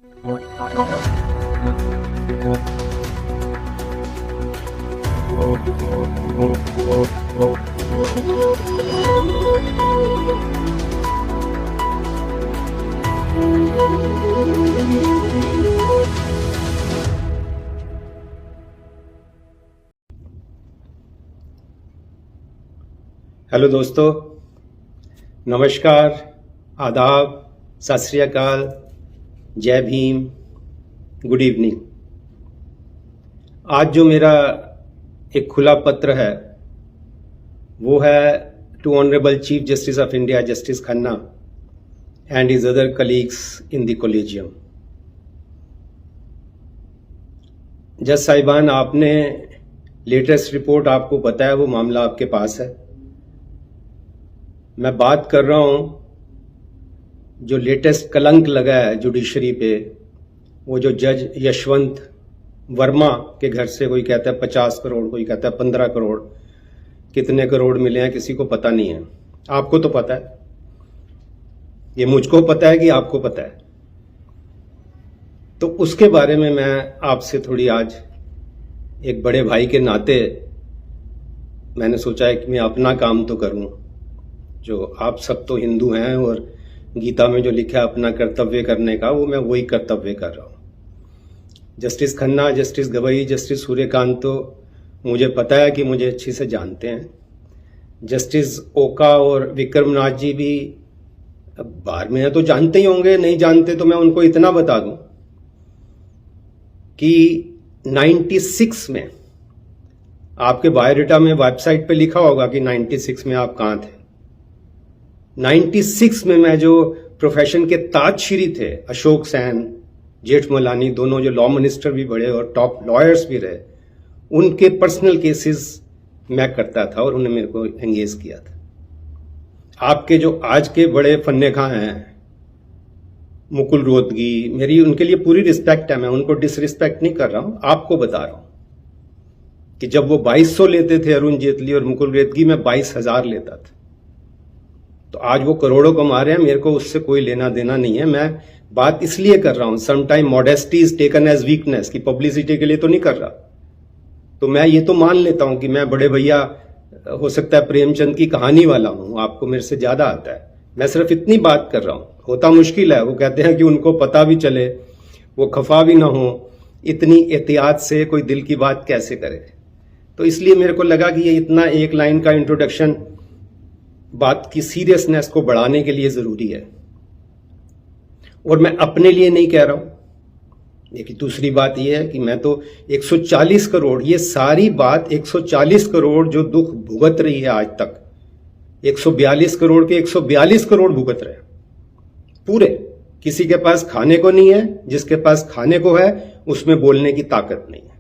Hello दोस्तों, नमस्कार, आदाब, सत श्री अकाल, जय भीम, गुड इवनिंग। आज जो मेरा एक खुला पत्र है वो है to honourable chief justice of India justice Khanna and his other colleagues in the collegium. जज साहिबान, आपने लेटेस्ट रिपोर्ट आपको पता है, वो मामला आपके पास है। मैं बात कर रहा हूं जो लेटेस्ट कलंक लगा है जुडिशरी पे, वो जो जज यशवंत वर्मा के घर से कोई कहता है 50 करोड़, कोई कहता है 15 करोड़, कितने करोड़ मिले हैं किसी को पता नहीं है। आपको तो पता है, ये मुझको पता है कि आपको पता है। तो उसके बारे में मैं आपसे थोड़ी आज एक बड़े भाई के नाते मैंने सोचा है कि मैं अपना काम तो करूं। जो आप सब तो हिंदू हैं और गीता में जो लिखा है अपना कर्तव्य करने का, वो मैं वही कर्तव्य कर रहा हूं। Justice Khanna, justice Gavai, justice Suryakant तो मुझे पता है कि मुझे अच्छी से जानते हैं। जस्टिस ओका और विक्रमनाथ जी भी बाहर में है तो जानते ही होंगे, नहीं जानते तो मैं उनको इतना बता दूं कि 96 में आपके बायोडाटा में वेबसाइट पे लिखा होगा कि 96 में आप कहां थे। 96 में मैं जो प्रोफेशन के ताजश्री थे, अशोक सेन, जेठमलानी, दोनों जो लॉ मिनिस्टर भी बड़े और टॉप लॉयर्स भी रहे, उनके पर्सनल केसेस मैं करता था और उन्होंने मेरे को एंगेज किया था। आपके जो आज के बड़े फन्ने खां हैं, मुकुल रोहतगी, मेरी उनके लिए पूरी रिस्पेक्ट है, मैं उनको डिसरिस्पेक्ट नहीं कर रहा हूं, आपको बता रहा हूं कि जब वो 2200 लेते थे अरुण जेटली और मुकुल रोहतगी, मैं 22,000 लेता था। तो आज वो करोड़ों कमा रहे हैं, मेरे को उससे कोई लेना देना नहीं है। मैं बात इसलिए कर रहा हूं, sometime modesty is taken as weakness, की पब्लिसिटी के लिए तो नहीं कर रहा। तो मैं ये तो मान लेता हूं कि मैं बड़े भैया, हो सकता है प्रेमचंद की कहानी वाला हूं, आपको मेरे से ज्यादा आता है। मैं सिर्फ इतनी बात कर रहा हूं। होता मुश्किल है, वो कहते हैं कि उनको पता भी चले, वो खफा भी ना हो, इतनी एहतियात से कोई दिल की बात कैसे करे। तो इसलिए मेरे को लगा कि ये इतना एक लाइन का इंट्रोडक्शन बात की सीरियसनेस को बढ़ाने के लिए जरूरी है। और मैं अपने लिए नहीं कह रहा हूं। लेकिन दूसरी बात यह है कि मैं तो 140 करोड़, ये सारी बात 140 करोड़ जो दुख भुगत रही है आज तक, 142 करोड़ के 142 करोड़ भुगत रहे पूरे। किसी के पास खाने को नहीं है, जिसके पास खाने को है उसमें बोलने की ताकत नहीं है।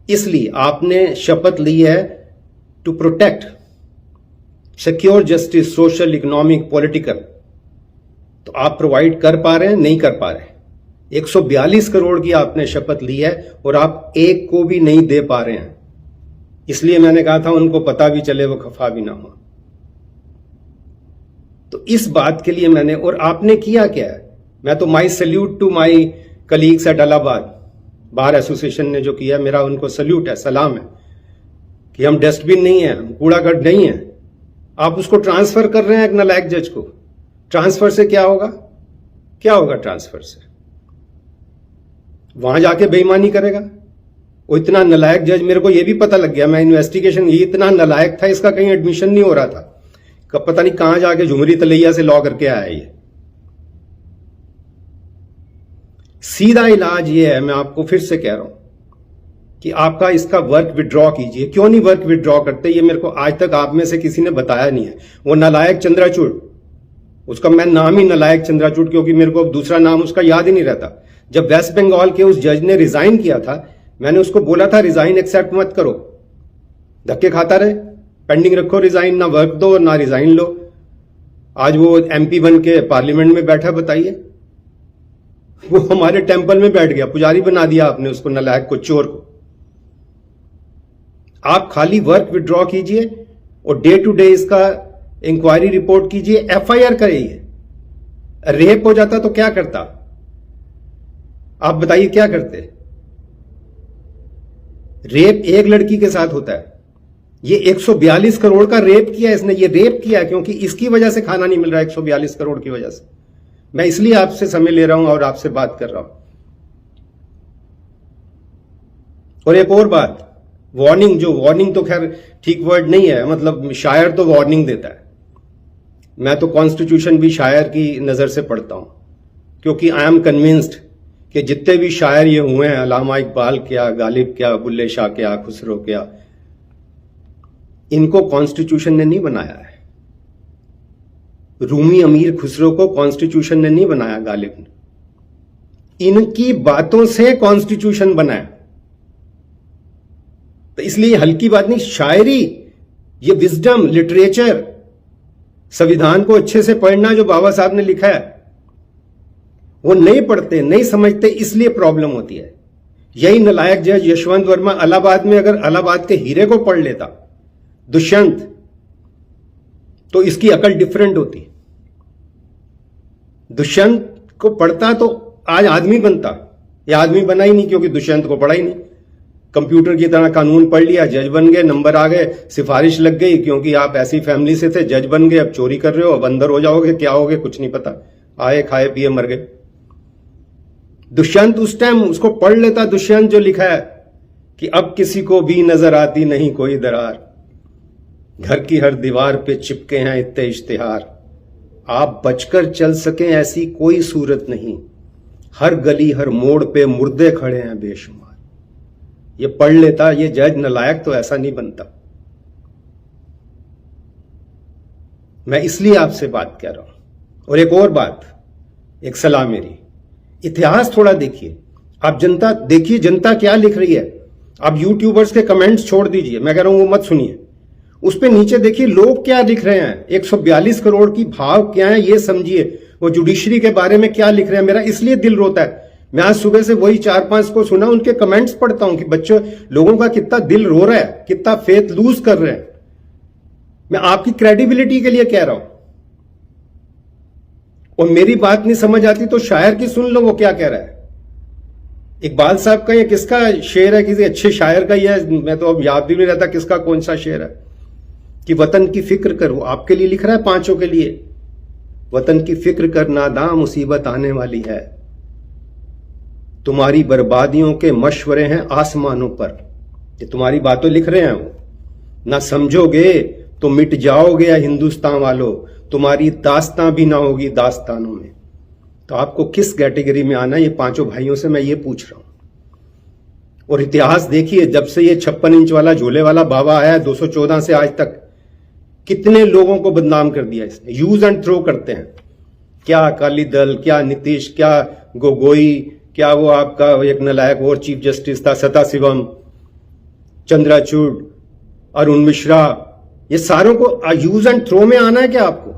इसलिए आपने शपथ ली है to protect secure justice, social, economic, political. तो आप प्रोवाइड कर पा रहे हैं, नहीं कर पा रहे। 142 करोड़ की आपने शपथ ली है और आप एक को भी नहीं दे पा रहे हैं। इसलिए मैंने कहा था उनको पता भी चले, वो खफा भी ना हो। तो इस बात के लिए मैंने, और आपने किया क्या है, मैं तो my salute to my colleagues at Allahabad bar association ने जो किया, मेरा उनको सल्यूट है, सलाम है कि हम डस्टबिन नहीं है, हम कूड़ागढ़ नहीं है। आप उसको ट्रांसफर कर रहे हैं एक नालायक जज को। ट्रांसफर से क्या होगा? क्या होगा ट्रांसफर से? वहां जाके बेईमानी करेगा। वो इतना नालायक जज, मेरे को ये भी पता लग गया, मैं इन्वेस्टिगेशन, ये इतना नालायक था, इसका कहीं एडमिशन नहीं हो रहा था, कब पता नहीं कहां जाके झुमरी तलैया से लॉ करके आया ये। सीधा इलाज ये है, मैं आपको फिर से कह रहा हूं कि आपका इसका वर्क विड्रॉ कीजिए। क्यों नहीं वर्क विड्रॉ करते, ये मेरे को आज तक आप में से किसी ने बताया नहीं है। वो नालायक चंद्रचूड़, उसका मैं नाम ही नालायक चंद्रचूड़, क्योंकि मेरे को दूसरा नाम उसका याद ही नहीं रहता। जब वेस्ट बंगाल के उस जज ने रिजाइन किया था, मैंने उसको बोला था रिजाइन एक्सेप्ट मत करो, धक्के खाता रहे, पेंडिंग रखो रिजाइन, ना वर्क दो ना रिजाइन लो। आज वो एमपी बन के पार्लियामेंट में बैठा, बताइए। वो हमारे टेंपल में बैठ गया, पुजारी बना दिया आपने उसको, नालायक को, चोर को। आप खाली वर्क विड्रॉ कीजिए और डे टू डे इसका इंक्वायरी रिपोर्ट कीजिए, एफआईआर करिए। रेप हो जाता तो क्या करता? आप बताइए क्या करते? रेप एक लड़की के साथ होता है, ये 142 करोड़ का रेप किया इसने। ये रेप किया क्योंकि इसकी वजह से खाना नहीं मिल रहा है, 142 करोड़ की वजह से। मैं इसलिए आपसे समय ले रहा हूं और आपसे बात कर रहा हूं। और एक और बात, वार्निंग तो खैर ठीक वर्ड नहीं है, मतलब शायर तो वार्निंग देता है। मैं तो कॉन्स्टिट्यूशन भी शायर की नजर से पढ़ता हूं, क्योंकि आई एम कन्विंस्ड कि जितने भी शायर ये हुए हैं, अल्लामा इकबाल क्या, गालिब क्या, बुल्ले शाह क्या, खुसरो क्या, इनको कॉन्स्टिट्यूशन ने नहीं बनाया है। रूमी अमीर खुसरो को कॉन्स्टिट्यूशन ने नहीं बनाया, गालिब ने। इनकी बातों से कॉन्स्टिट्यूशन बनाया। तो इसलिए हल्की बात नहीं, शायरी, ये विजडम, लिटरेचर, संविधान को अच्छे से पढ़ना जो बाबा साहब ने लिखा है, वो नहीं पढ़ते, नहीं समझते, इसलिए प्रॉब्लम होती है। यही नलायक जज यशवंत वर्मा इलाहाबाद में अगर इलाहाबाद के हीरे को पढ़ लेता, दुष्यंत, तो इसकी अकल डिफरेंट होती। दुष्यंत को पढ़ता तो आज आदमी बनता। यह आदमी बना ही नहीं क्योंकि दुष्यंत को पढ़ा ही नहीं। कंप्यूटर की तरह कानून पढ़ लिया, जज बन गए, नंबर आ गए, सिफारिश लग गई क्योंकि आप ऐसी फैमिली से थे, जज बन गए, अब चोरी कर रहे हो, अब अंदर हो जाओगे, क्या होगे कुछ नहीं पता, आए खाए पिए मर गए। दुष्यंत उस टाइम उसको पढ़ लेता, दुष्यंत जो लिखा है कि अब किसी को भी नजर आती नहीं कोई दरार, घर की हर दीवार पे चिपके हैं इतने इश्तिहार, आप बचकर चल सकें ऐसी कोई सूरत नहीं, हर गली हर मोड़ पे मुर्दे खड़े हैं बेशुमार। ये पढ़ लेता ये जज नलायक तो ऐसा नहीं बनता। मैं इसलिए आपसे बात कर रहा हूं। और एक और बात, एक सलाह मेरी, इतिहास थोड़ा देखिए। आप जनता देखिए, जनता क्या लिख रही है। आप यूट्यूबर्स के कमेंट्स छोड़ दीजिए, मैं कह रहा हूं वो मत सुनिए। उस पे नीचे देखिए लोग क्या लिख रहे हैं, 142 करोड़ की भाव क्या है ये समझिए। वो जुडिशरी के बारे में क्या लिख रहे हैं, मेरा इसलिए दिल रोता है। मैं आज सुबह से वही 4-5 को सुना, उनके कमेंट्स पढ़ता हूं कि बच्चों, लोगों का कितना दिल रो रहा है, कितना फेथ लूज कर रहे हैं। मैं आपकी क्रेडिबिलिटी के लिए कह रहा हूं। और मेरी बात नहीं समझ आती तो शायर की सुन लो वो क्या कह रहा है। इकबाल साहब का ये किसका शेर है, किसी अच्छे शायर का ही है, मैं तो अब याद भी नहीं रहता किसका कौन सा शेर है, कि वतन की फिक्र करो। आपके लिए लिख रहा है, पांचों के लिए। वतन की फिक्र कर नादां, मुसीबत आने वाली है, तुम्हारी बर्बादियों के मशवरे हैं आसमानों पर। ये तुम्हारी बातें लिख रहे हैं वो। ना समझोगे तो मिट जाओगे या हिंदुस्तान वालों, तुम्हारी दास्तां भी ना होगी दास्तानों में। तो आपको किस कैटेगरी में आना है, ये पांचों भाइयों से मैं ये पूछ रहा हूं। और इतिहास देखिए, जब से ये 56 इंच वाला झोले वाला बाबा आया 214 से आज तक, कितने लोगों को बदनाम कर दिया इसने। यूज एंड थ्रो करते हैं, क्या अकाली दल, क्या नीतीश, क्या गोगोई, क्या वो आपका एक नलायक और चीफ जस्टिस था सदाशिवम, चंद्रचूड़, अरुण मिश्रा, ये सारों को यूज एंड थ्रो में आना है क्या आपको?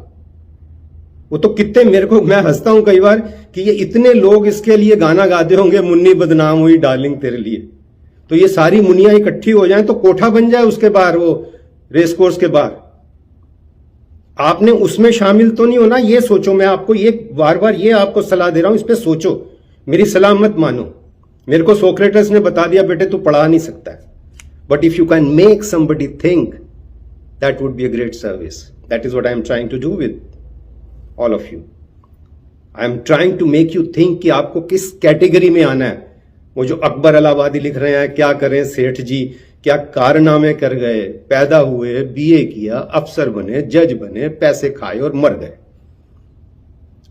वो तो कितने, मैं हंसता हूं कई बार कि ये इतने लोग इसके लिए गाना गाते होंगे, मुन्नी बदनाम हुई डार्लिंग तेरे लिए। तो ये सारी मुनिया इकट्ठी हो जाएं तो कोठा बन जाए उसके बाहर, वो रेस कोर्स के बाहर। आपने उसमें शामिल तो नहीं होना, ये सोचो। मैं आपको ये बार बार ये आपको सलाह दे रहा हूं, इस पे सोचो। मेरी सलाह मत मानो। मेरे को सोक्रेटस ने बता दिया बेटे तू पढ़ा नहीं सकता है, but if you can make somebody think, that would be a great service. That is what I am trying to do with all of you. I am trying to make you think कि आपको किस category में आना है। वो जो अकबर इलाहाबादी लिख रहे हैं, क्या करें सेठ जी, क्या कारनामे कर गए, पैदा हुए, बीए किया, अफसर बने, जज बने, पैसे खाए और मर गए।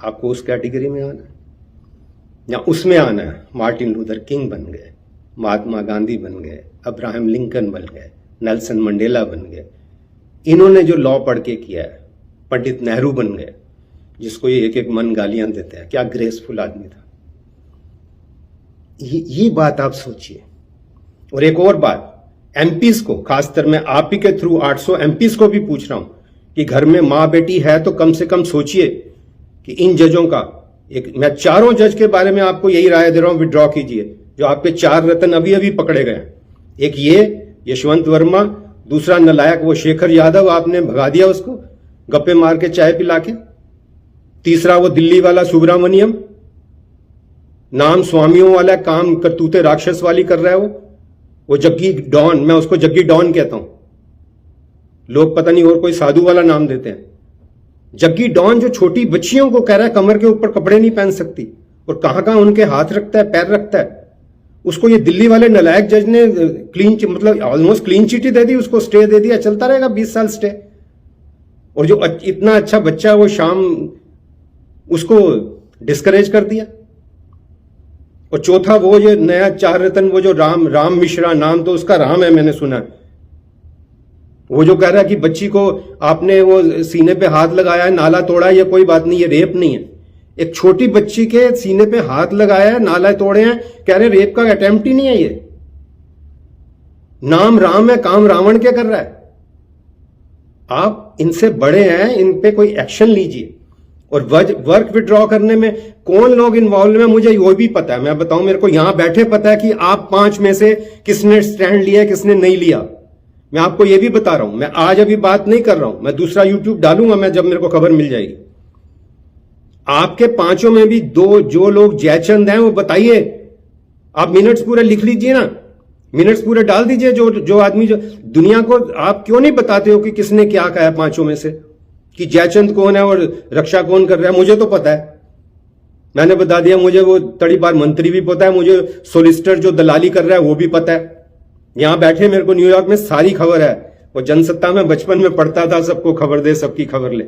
आपको उस कैटेगरी में आना है या उसमें आना है? मार्टिन लूथर किंग बन गए, महात्मा गांधी बन गए, अब्राहम लिंकन बन गए, नेल्सन मंडेला बन गए। इन्होंने जो लॉ पढ़ के किया है, पंडित नेहरू बन गए, जिसको ये एक एक मन गालियां देते हैं, क्या ग्रेसफुल आदमी था। ये बात आप सोचिए। और एक और बात, एमपीज को, खासकर मैं आप ही के थ्रू 800 एमपीज को भी पूछ रहा हूं कि घर में मां बेटी है तो कम से कम सोचिए कि इन जजों का एक, मैं चारों जज के बारे में आपको यही राय दे रहा हूं, विड्रॉ कीजिए। जो आपके 4 रत्न अभी अभी पकड़े गए हैं, एक ये यशवंत वर्मा, दूसरा नलायक वो शेखर यादव, आपने भगा दिया उसको गप्पे मार के चाय पिला के, तीसरा वो दिल्ली वाला सुब्रमण्यम, नाम स्वामियों वाला, काम करतूते राक्षस वाली कर रहा है वो जग्गी डॉन, मैं उसको जग्गी डॉन कहता हूं, लोग पता नहीं और कोई साधु वाला नाम देते हैं। जग्गी डॉन जो छोटी बच्चियों को कह रहा है कमर के ऊपर कपड़े नहीं पहन सकती, और कहां कहां उनके हाथ रखता है, पैर रखता है। उसको ये दिल्ली वाले नालायक जज ने मतलब ऑलमोस्ट क्लीन चिट ही दे दी, उसको स्टे दे दिया, चलता रहेगा 20 साल स्टे। और जो इतना अच्छा बच्चा वो शाम उसको डिस्करेज कर दिया। और चौथा वो ये नया 4 रत्न, वो जो राम मिश्रा, नाम तो उसका राम है मैंने सुना, वो जो कह रहा है कि बच्ची को आपने वो सीने पे हाथ लगाया है, नाला तोड़ा है, ये कोई बात नहीं, ये रेप नहीं है। एक छोटी बच्ची के सीने पे हाथ लगाया है, नाला तोड़े हैं, कह रहे रेप का अटेम्प्ट ही नहीं है ये। नाम राम है, काम रावण क्या कर रहा है? आप इनसे बड़े हैं, इन पे कोई एक्शन लीजिए। और वर्क विड्रॉ करने में कौन लोग इन्वॉल्व है मुझे वो भी पता है। मैं बताऊं, मेरे को यहां बैठे पता है कि आप 5 में से किसने स्टैंड लिया है, किसने नहीं लिया। मैं आपको ये भी बता रहा हूं, मैं आज अभी बात नहीं कर रहा हूं, मैं दूसरा यूट्यूब डालूंगा मैं जब मेरे को खबर मिल जाएगी। आपके 5 में भी 2 जो लोग जयचंद हैं वो बताइए। आप मिनट्स पूरे लिख लीजिए ना, मिनट्स पूरे डाल दीजिए। जो आदमी, जो दुनिया को आप क्यों नहीं बताते हो कि किसने क्या कहा है 5 में से, कि जयचंद कौन है और रक्षा कौन कर रहा है? मुझे तो पता है, मैंने बता दिया। मुझे वो तड़ीपार मंत्री भी पता है, मुझे सोलिसिटर जो दलाली कर रहा है वो भी पता है। यहां बैठे मेरे को न्यूयॉर्क में सारी खबर है। वो जनसत्ता में बचपन में पढ़ता था, सबको खबर दे, सबकी खबर ले।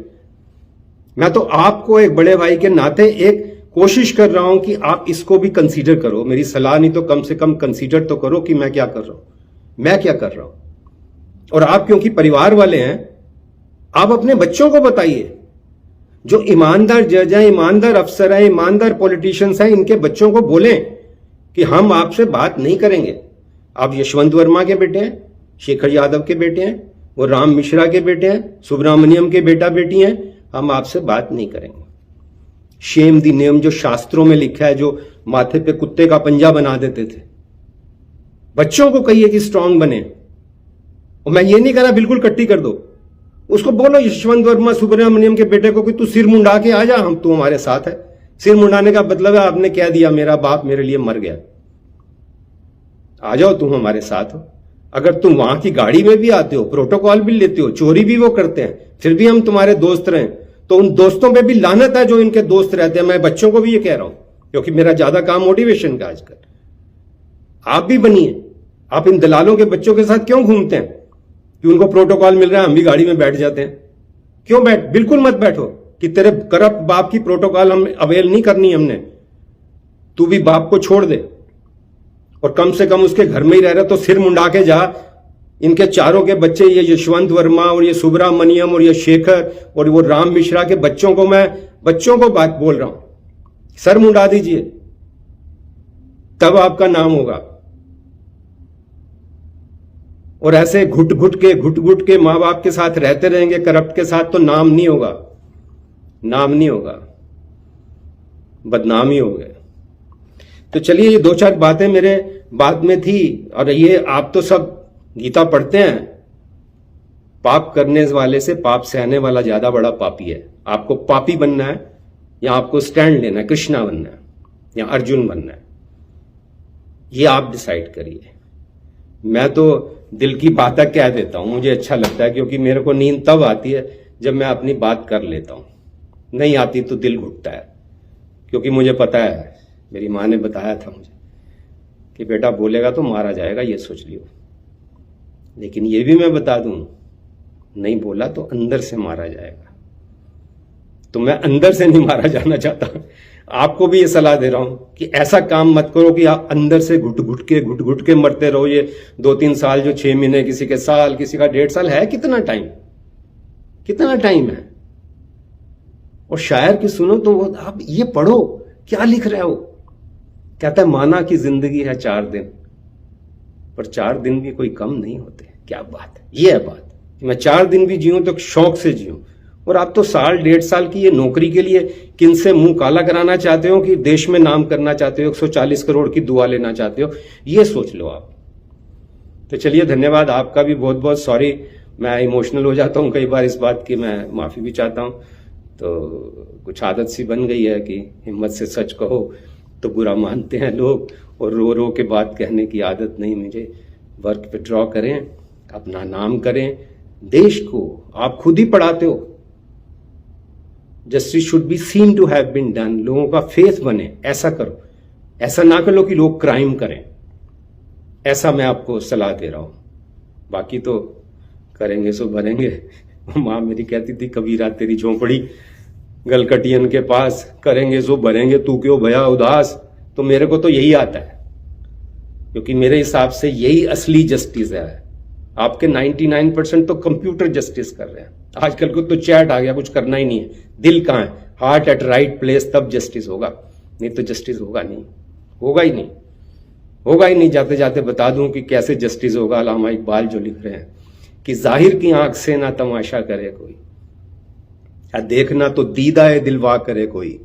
मैं तो आपको एक बड़े भाई के नाते एक कोशिश कर रहा हूं कि आप इसको भी कंसीडर करो। मेरी सलाह नहीं तो कम से कम कंसीडर तो करो कि मैं क्या कर रहा हूं, मैं क्या कर रहा हूं। और आप क्योंकि परिवार वाले हैं, आप अपने बच्चों को बताइए। जो ईमानदार जज हैं, ईमानदार अफसर हैं, ईमानदार पॉलिटिशियंस हैं, इनके बच्चों को बोलें कि हम आपसे बात नहीं करेंगे। आप यशवंत वर्मा के बेटे हैं, शेखर यादव के बेटे हैं, वो राम मिश्रा के बेटे हैं, सुब्रमण्यम के बेटा बेटी हैं, हम आपसे बात नहीं करेंगे। शेम दी नेम जो शास्त्रों में लिखा है, जो माथे पे कुत्ते का पंजा बना देते थे, बच्चों को कहिए कि स्ट्रांग बने। और मैं ये नहीं कह रहा बिल्कुल कट्टी कर दो, उसको बोलो यशवंत वर्मा सुब्रमण्यम के बेटे को कि तू सिर मुंडा के आ जा, हम तू हमारे साथ है। सिर मुंडाने का मतलब है आपने कह दिया मेरा बाप मेरे लिए मर गया, आ जाओ तुम हमारे साथ हो। अगर तुम वहां की गाड़ी में भी आते हो, प्रोटोकॉल भी लेते हो, चोरी भी वो करते हैं, फिर भी हम तुम्हारे दोस्त रहें, तो उन दोस्तों पे भी लानत है जो इनके दोस्त रहते हैं। मैं बच्चों को भी ये कह रहा हूं, क्योंकि मेरा ज्यादा काम मोटिवेशन का आजकल। आप भी बनिए। आप इन दलालों के बच्चों के साथ क्यों घूमते हैं कि उनको प्रोटोकॉल मिल रहा है, हम भी गाड़ी में बैठ जाते हैं? क्यों बिल्कुल मत बैठो कि तेरे करप्ट बाप की प्रोटोकॉल हम अवेल नहीं करनी हमने। तू भी बाप को छोड़ दे और कम से कम उसके घर में ही रह रहा तो सिर मुंडा के जा। इनके चारों के बच्चे, ये यशवंत वर्मा और ये सुब्रमण्यम और ये शेखर और वो राम मिश्रा के बच्चों को, मैं बच्चों को बात बोल रहा हूं, सर मुंडा दीजिए, तब आपका नाम होगा। और ऐसे घुट घुट के मां बाप के साथ रहते रहेंगे करप्ट के साथ, तो नाम नहीं होगा, नाम नहीं होगा, बदनामी हो गए। तो चलिए, ये 2-4 बातें मेरे बाद में थी। और ये आप तो सब गीता पढ़ते हैं, पाप करने वाले से पाप सहने वाला ज्यादा बड़ा पापी है। आपको पापी बनना है या आपको स्टैंड लेना है, कृष्णा बनना है या अर्जुन बनना है, ये आप डिसाइड करिए। मैं तो दिल की बातें कह देता हूं, मुझे अच्छा लगता है, क्योंकि मेरे को नींद तब आती है जब मैं अपनी बात कर लेता हूं। नहीं आती तो दिल घुटता है, क्योंकि मुझे पता है, मेरी माँ ने बताया था मुझे कि बेटा बोलेगा तो मारा जाएगा, ये सोच लियो। लेकिन ये भी मैं बता दूं, नहीं बोला तो अंदर से मारा जाएगा। तो मैं अंदर से नहीं मारा जाना चाहता। आपको भी ये सलाह दे रहा हूं कि ऐसा काम मत करो कि आप अंदर से घुट घुट के मरते रहो। ये 2-3 साल, जो 6 महीने, किसी के साल, किसी का 1.5 साल है, कितना टाइम है। और शायर की सुनो तो आप ये पढ़ो, क्या लिख रहे हो। कहता है माना कि जिंदगी है 4 दिन, पर 4 दिन भी कोई कम नहीं होते। क्या बात है, ये है बात। मैं 4 दिन भी जीऊं तो शौक से जीऊं। और आप तो 1.5 साल की ये नौकरी के लिए किन से मुंह काला कराना चाहते हो कि देश में नाम करना चाहते हो, 140 करोड़ की दुआ लेना चाहते हो, ये सोच लो आप। तो चलिए, धन्यवाद। आपका भी बहुत बहुत सॉरी, मैं इमोशनल हो जाता हूं कई बार इस बात की, मैं माफी भी चाहता हूं। तो कुछ आदत सी बन गई है कि हिम्मत से सच कहो, तो बुरा मानते हैं लोग, और रो रो के बात कहने की आदत नहीं मुझे। वर्क विड्रॉ करें, अपना नाम करें, देश को आप खुद ही पढ़ाते हो। Justice should be seen to have been done, लोगों का फेथ बने, ऐसा करो। ऐसा ना करो कि लोग क्राइम करें, ऐसा मैं आपको सलाह दे रहा हूं। बाकी तो करेंगे सो भरेंगे। माँ मेरी कहती थी, कबीरा तेरी झोंपड़ी गलकटियन के पास, करेंगे सो भरेंगे, तू क्यों भया उदास। तो मेरे को तो यही आता है, क्योंकि मेरे हिसाब से यही असली जस्टिस है। आपके 99% तो कंप्यूटर जस्टिस कर रहे हैं। आजकल को तो चैट आ गया, कुछ करना ही नहीं है। दिल कहाँ है? हार्ट एट राइट प्लेस, तब जस्टिस होगा, नहीं तो जस्टिस होगा नहीं, होगा ही नहीं, होगा ही नहीं। जाते जाते बता दूं कि कैसे जस्टिस होगा। अल्लामा इकबाल जो लिख रहे हैं कि जाहिर की आंख से ना तमाशा करे कोई, या देखना तो दीदाए दिलवा करे कोई,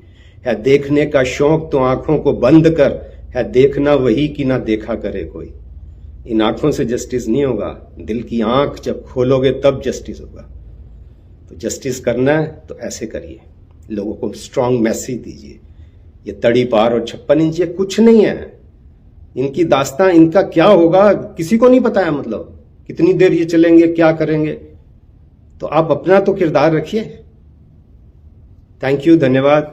या देखने का शौक तो आंखों को बंद कर, या देखना वही कि ना देखा करे कोई। इन आंखों से जस्टिस नहीं होगा, दिल की आंख जब खोलोगे तब जस्टिस होगा। तो जस्टिस करना है तो ऐसे करिए, लोगों को स्ट्रांग मैसेज दीजिए। ये तड़ी पार और 56 इंच ये कुछ नहीं है। इनकी दास्तां, इनका क्या होगा किसी को नहीं पता है। मतलब कितनी देर ये चलेंगे, क्या करेंगे। तो आप अपना तो किरदार रखिए। थैंक यू, धन्यवाद।